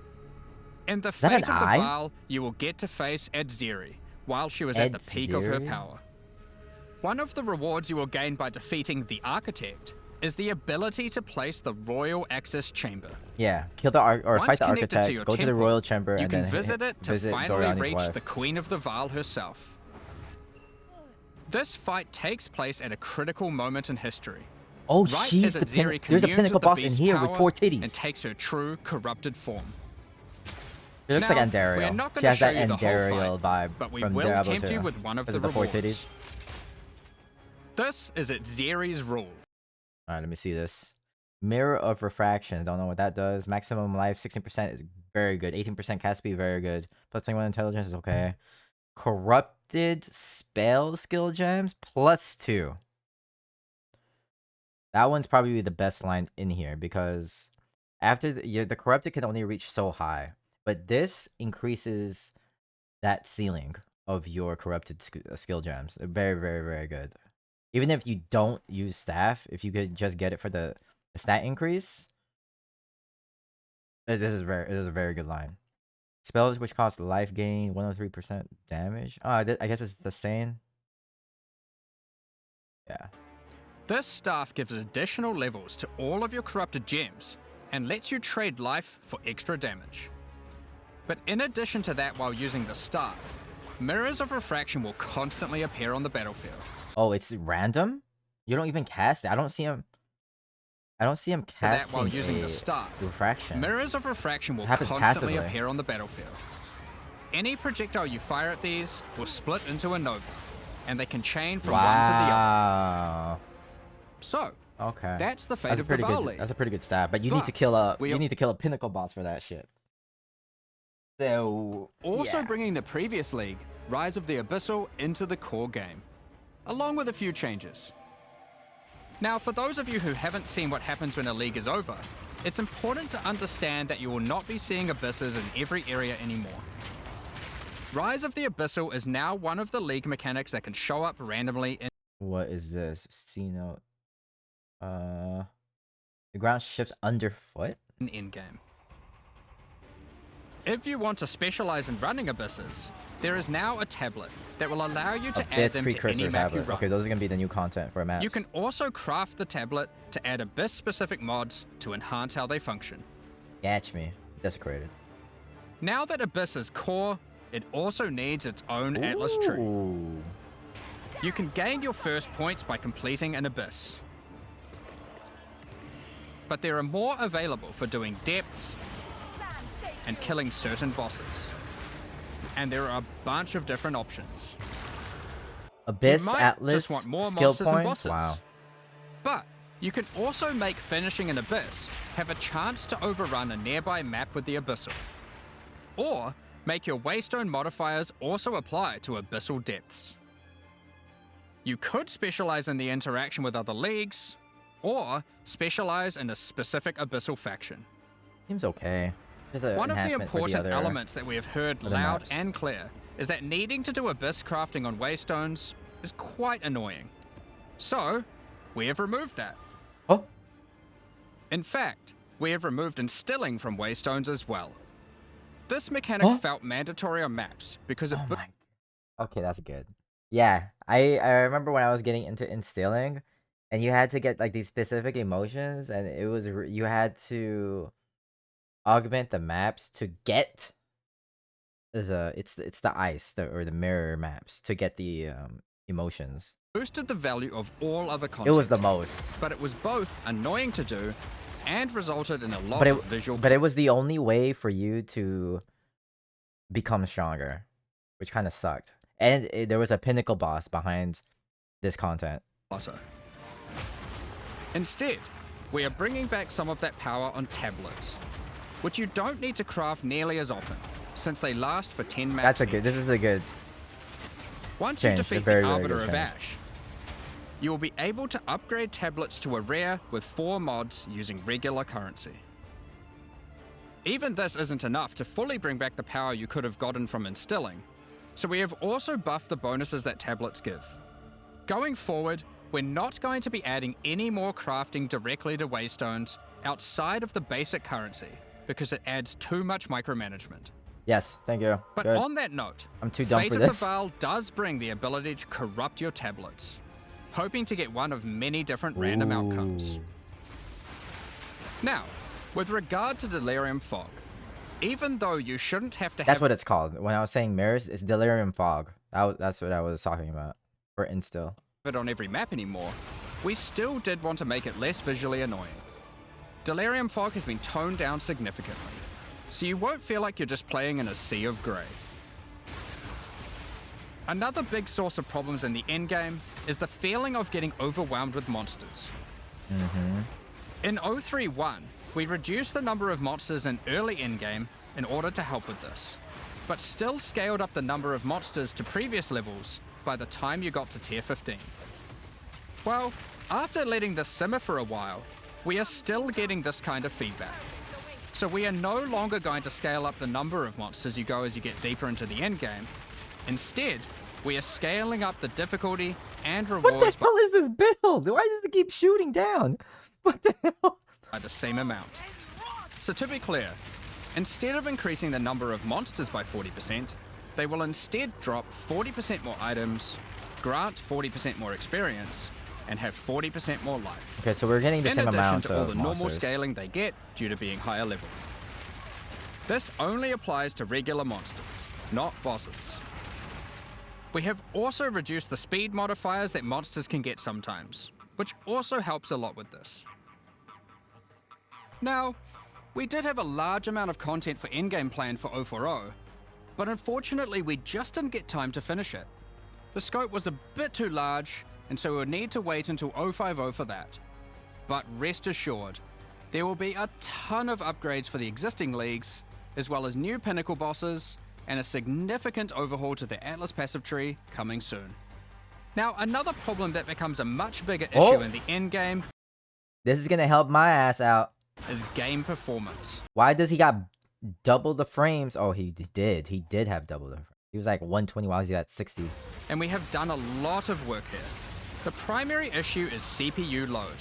In the that an Fate of the eye? Val, you will get to face Edzeri while she was at the peak of her Edzeri? power. One of the rewards you will gain by defeating the Architect is the ability to place the Royal Access Chamber. Yeah, kill the or Once fight the connected to architect. your Go to the temple, royal chamber you and can then visit it to visit finally Doriani's reach wife. the Queen of the Val herself. This fight takes place at a critical moment in history. Oh, Right she's as the Edzeri there's a communes pinnacle with the boss in beast's here with power 4 and titties. takes her true corrupted form. It looks Now, like we're Andariel. not She gonna has show that you the whole Andariel vibe but we from will Diablo tempt 2. you with one of Is the it the 4 rewards. titties? This is Edzeri's rule. Alright, let me see this. Mirror of Refraction. Don't know what that does. Maximum life, 16% is very good. 18% cast speed, very good. Plus 21 intelligence is okay. Corrupted spell skill gems, +2. That one's probably the best line in here because after the corrupted can only reach so high, but this increases that ceiling of your corrupted skill gems. Very, very, very good. Even if you don't use staff, if you could just get it for the stat increase, this is a very good line. Spells which cost life gain 103% damage. Oh, I guess it's sustain. Yeah. This staff gives additional levels to all of your corrupted gems and lets you trade life for extra damage. But in addition to that, while using the staff, mirrors of refraction will constantly appear on the battlefield. Oh, it's random? You don't even cast it. I don't see him For that, casting while using a the staff, refraction. mirrors of refraction will It happens constantly passively. appear on the battlefield. Any projectile you fire at these will split into a nova, and they can chain from one to the other. Wow. So, Okay. that's the fate That's a of the pretty Val good. League. That's a pretty good stat, but you need to But kill a we you are- need to kill a pinnacle boss for that shit. So Also yeah. bringing the previous league, Rise of the Abyssal, into the core game, along with a few changes. Now, for those of you who haven't seen what happens when a league is over, it's important to understand that you will not be seeing abysses in every area anymore. Rise of the Abyssal is now one of the league mechanics that can show up randomly in What is this? C note. The ground shifts underfoot. endgame. If you want to specialize in running abysses, there is now a tablet that will allow you to add Abyss them to any precursor map you tablet. run. Okay, those are gonna be the new content for maps. You can also craft the tablet to add abyss-specific mods to enhance how they function. catch me. Desecrated. Now that Abyss is core, it also needs its own Atlas tree. Ooh. You can gain your first points by completing an Abyss. But there are more available for doing depths and killing certain bosses. And there are a bunch of different options. Abyss, you might Atlas, just want more skill monsters and points. bosses. Wow. But you can also make finishing an Abyss have a chance to overrun a nearby map with the Abyssal. Or make your Waystone modifiers also apply to Abyssal depths. You could specialize in the interaction with other leagues, or specialize in a specific abyssal faction. Seems okay. Just an One of the enhancement for important other- elements that we have heard the loud maps. and clear is that needing to do abyss crafting on waystones is quite annoying. So, we have removed that. Oh, In fact, we have removed instilling from waystones as well. This mechanic Huh? felt mandatory on maps because it oh my. Okay, that's good. Yeah, I remember when I was getting into instilling, and you had to get like these specific emotions, and it was you had to augment the maps to get it's the ice or the mirror maps to get the emotions. boosted the value of all other It content. was the most. But it was both annoying to do and resulted in a lot But of it visual. but it was the only way for you to become stronger, which kind of sucked. And there was a pinnacle boss behind this content. clutter. Instead, we are bringing back some of that power on tablets, which you don't need to craft nearly as often, since they last for 10 maps. That's a good. each. This is a good. Once change, you a defeat very, the very Arbiter good of change. Ash, you will be able to upgrade tablets to a rare with 4 mods using regular currency. Even this isn't enough to fully bring back the power you could have gotten from instilling, so we have also buffed the bonuses that tablets give. Going forward, we're not going to be adding any more crafting directly to waystones outside of the basic currency, because it adds too much micromanagement. Yes, thank you. But Good. on that note, I'm too dumb Fate for of this. the Val does bring the ability to corrupt your tablets, hoping to get one of many different random outcomes. Ooh. Now, with regard to Delirium Fog, even though you shouldn't have to That's have what it's called. When I was saying mirrors, it's delirium fog. That's what I was talking about for instill. it on every map anymore, we still did want to make it less visually annoying. Delirium Fog has been toned down significantly, so you won't feel like you're just playing in a sea of grey. Another big source of problems in the endgame is the feeling of getting overwhelmed with monsters. In 031, we reduced the number of monsters in early endgame in order to help with this, but still scaled up the number of monsters to previous levels by the time you got to tier 15. Well, after letting this simmer for a while, we are still getting this kind of feedback. So we are no longer going to scale up the number of monsters you go as you get deeper into the endgame. Instead, we are scaling up the difficulty and What the rewards hell is this build? Why does it keep shooting down? What the hell? by the same amount. So to be clear, instead of increasing the number of monsters by 40%, they will instead drop 40% more items, grant 40% more experience, and have 40% more life. Okay, so we're getting the In same addition amount to all of the normal monsters. scaling they get due to being higher level. This only applies to regular monsters, not bosses. We have also reduced the speed modifiers that monsters can get sometimes, which also helps a lot with this. Now, we did have a large amount of content for endgame planned for 040, but unfortunately we just didn't get time to finish it. The scope was a bit too large, and so we would need to wait until 050 for that. But rest assured, there will be a ton of upgrades for the existing leagues, as well as new pinnacle bosses, and a significant overhaul to the Atlas passive tree coming soon. Now, another problem that becomes a much bigger issue Oh. in the endgame This is gonna help my ass out. is game performance. Why does he got double the frames? Oh, he did. He did have double the frames. He was like 120 while he's at 60. And we have done a lot of work here. The primary issue is CPU load.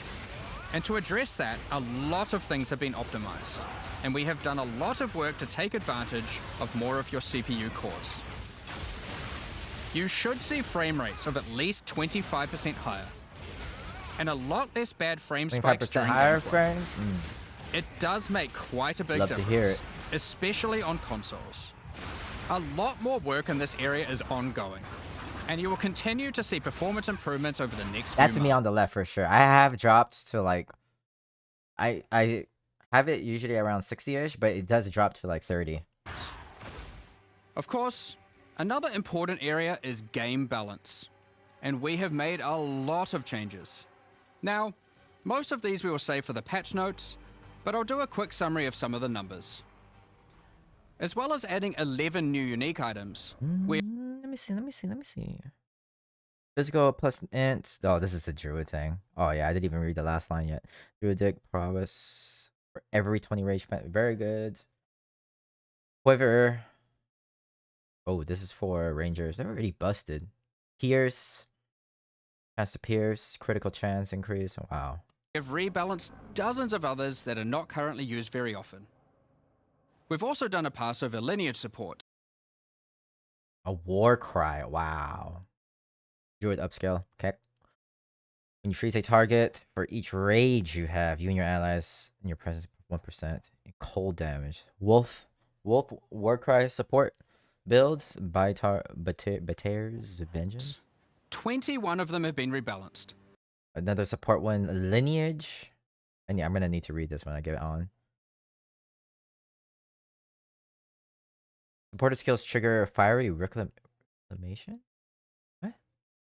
And to address that, a lot of things have been optimized. And we have done a lot of work to take advantage of more of your CPU cores. You should see frame rates of at least 25% higher. And a lot less bad frame spikes 25% during higher gameplay. frames? It does make quite a big Love to difference, hear it. especially on consoles. A lot more work in this area is ongoing, and you will continue to see performance improvements over the next few That's me months. on the left for sure. I have dropped to like, I have it usually around 60ish, but it does drop to like 30. Of course, another important area is game balance, and we have made a lot of changes. Now, most of these we will save for the patch notes, but I'll do a quick summary of some of the numbers. As well as adding 11 new unique items, we Let me see. Physical plus int. Oh, this is a druid thing. Oh yeah, I didn't even read the last line yet. Druidic prowess for every 20 rage spent. Very good. Quiver. Oh, this is for rangers. They're already busted. Pierce. Chance to pierce. Critical chance increase. Wow. We've rebalanced dozens of others that are not currently used very often. We've also done a pass over lineage support. A war cry. Wow. Druid upscale. Okay. When you freeze a target, for each rage you have, you and your allies in your presence 1% in cold damage. Wolf Warcry support builds. Bater's Vengeance. 21 of them have been rebalanced. Another support one, Lineage. And yeah, I'm gonna need to read this when I get it on. Supported skills trigger fiery reclamation? What?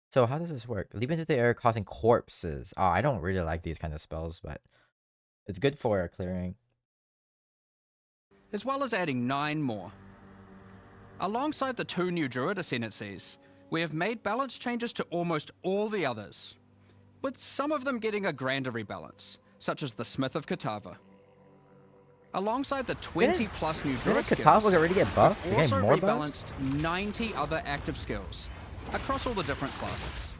So how does this work? Leap into the air causing corpses. Oh, I don't really like these kind of spells, but it's good for clearing. As well as adding 9 more. Alongside the 2 new Druid Ascendancies, we have made balance changes to almost all the others, with some of them getting a grander rebalance, such as the Smith of Katava. Alongside the 20 plus new Druid Didn't skills, Katava already get buffed? we've They're getting also more buffs? rebalanced 90 other active skills across all the different classes.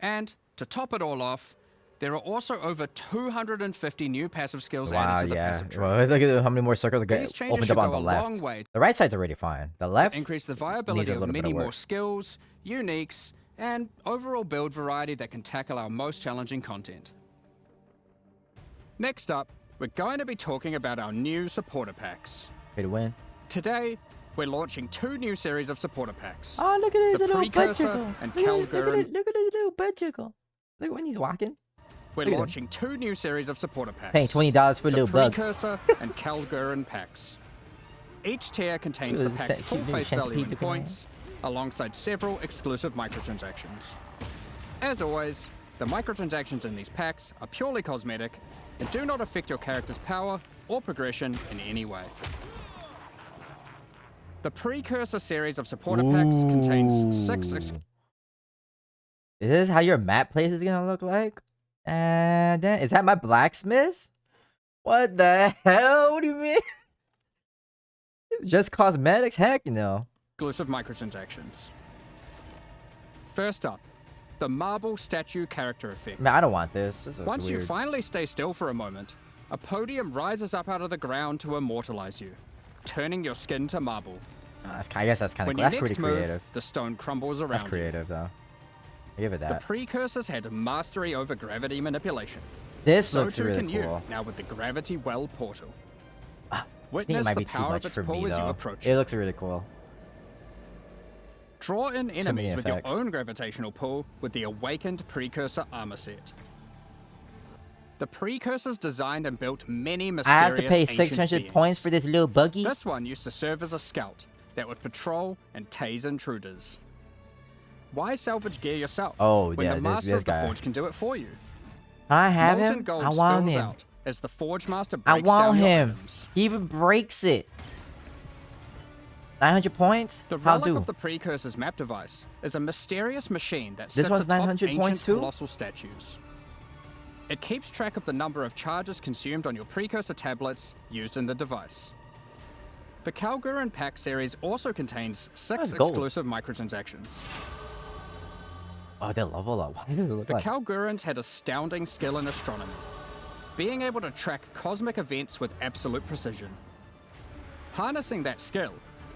And to top it all off, there are also over 250 new passive skills Wow, added to the yeah. passive tree. Well, look at how many more circles are These getting changes opened should up on go the a left. long way The right side's already fine. The left to increase the needs viability a of little bit many of more work. skills, uniques, and overall build variety that can tackle our most challenging content. Next up, we're going to be talking about our new supporter packs. Pay to win. Today, we're launching 2 new series of supporter packs. Oh, look at his The little butt Precursor jiggle. and Look at Kalgurin. look at his little butt jiggle. Look when he's walking. We're look at him. launching 2 new series of supporter packs. Paying $20 for a the little bug. Precursor and Kalgurin packs. Each tier contains Ooh, the the pack's cute full little face value centipede in looking points, alongside several exclusive microtransactions. As always, the microtransactions in these packs are purely cosmetic and do not affect your character's power or progression in any way. The Precursor series of supporter packs contains 6 Is this how your map place is gonna look like? And then is that my blacksmith? What the hell? What do you mean? Just cosmetics? Heck no. exclusive microtransactions. First up, the Marble Statue character effect. Man, I don't want this. This looks Once you weird. finally stay still for a moment, a podium rises up out of the ground to immortalize you, turning your skin to marble. I guess that's kind of When cool. you That's next pretty move, creative. the stone crumbles around That's you. creative though. I give it The that. Precursors had mastery over gravity manipulation. This So looks too really can you, cool. now with the Gravity Well portal. I think it Witness might the be too power much of its for pull me as you though. approach It looks really cool. Draw in enemies with your effects. own gravitational pull with the Awakened Precursor armor set. The Precursors designed and built many I mysterious have to pay ancient 600 beings. points for this little buggy. This one used to serve as a scout that would patrol and tase intruders. Why salvage gear yourself Oh, when yeah, the this Master of the guy. Forge can do it for you? I have Molten him. gold I want spills him. out as the Forge Master I breaks want down your him. items. He even breaks it. 900 points? The How relic do? of the Precursor's map device is a mysterious machine that This sits one's atop 900 ancient points too? colossal statues. It keeps track of the number of charges consumed on your Precursor tablets used in the device. The Kalgurin pack series also contains 6 That's gold. exclusive microtransactions. Oh, they level up. Why does it look The like? Kalgurans had astounding skill in astronomy, being able to track cosmic events with absolute precision. Harnessing that skill,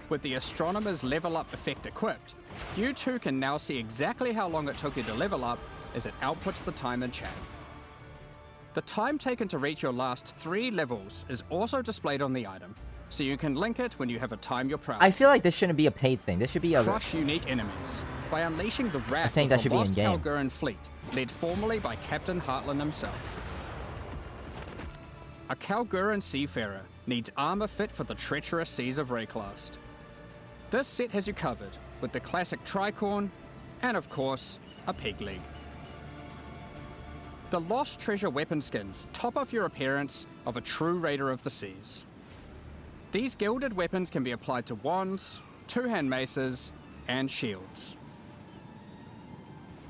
with the Astronomer's level up effect equipped, you too can now see exactly how long it took you to level up as it outputs the time in chat. The time taken to reach your last 3 levels is also displayed on the item, so you can link it when you have a time you're proud I of. feel like this shouldn't be a paid thing. This should be a. Crush unique enemies by unleashing the wrath think of that the should be lost in-game. Kalgurin fleet, led formerly by Captain Heartland himself. A Kalgurin seafarer needs armor fit for the treacherous seas of Rayclast. This set has you covered with the classic tricorn and, of course, a peg leg. The Lost Treasure weapon skins top off your appearance of a true raider of the seas. These gilded weapons can be applied to wands, two-hand maces, and shields.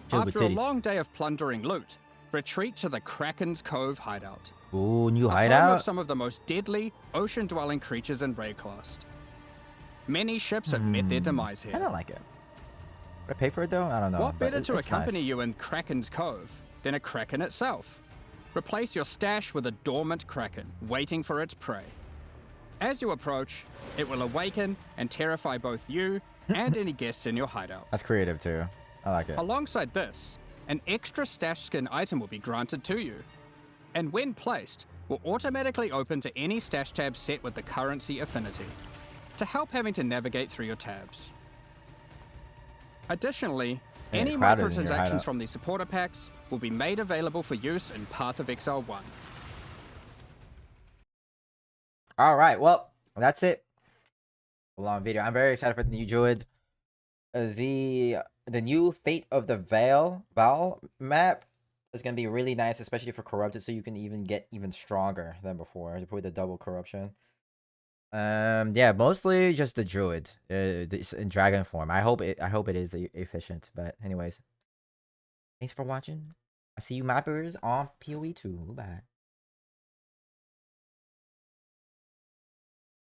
Chill with After a titties. long day of plundering loot, retreat to the Kraken's Cove hideout. Ooh, new A home of hideout. some of the most deadly ocean-dwelling creatures in Rayclast. Many ships have met their demise I here. don't like it. Would I pay for it though? I don't know. What but better to it's accompany nice. you in Kraken's Cove than a Kraken itself? Replace your stash with a dormant Kraken, waiting for its prey. As you approach, it will awaken and terrify both you and any guests in your hideout. That's creative too. I like it. Alongside this, an extra stash skin item will be granted to you, and when placed, will automatically open to any stash tab set with the currency affinity, to help having to navigate through your tabs. Additionally, Yeah, any crowded in your microtransactions hideout. from the supporter packs will be made available for use in Path of Exile 1. All right, well, that's it. A long video. I'm very excited for the new druid. The new Fate of the Val map is gonna be really nice, especially for corrupted, so you can even get even stronger than before. With the double corruption. Yeah, mostly just the druid, this in dragon form. I hope it is efficient. But anyways, thanks for watching. I see you mappers on PoE2. Bye.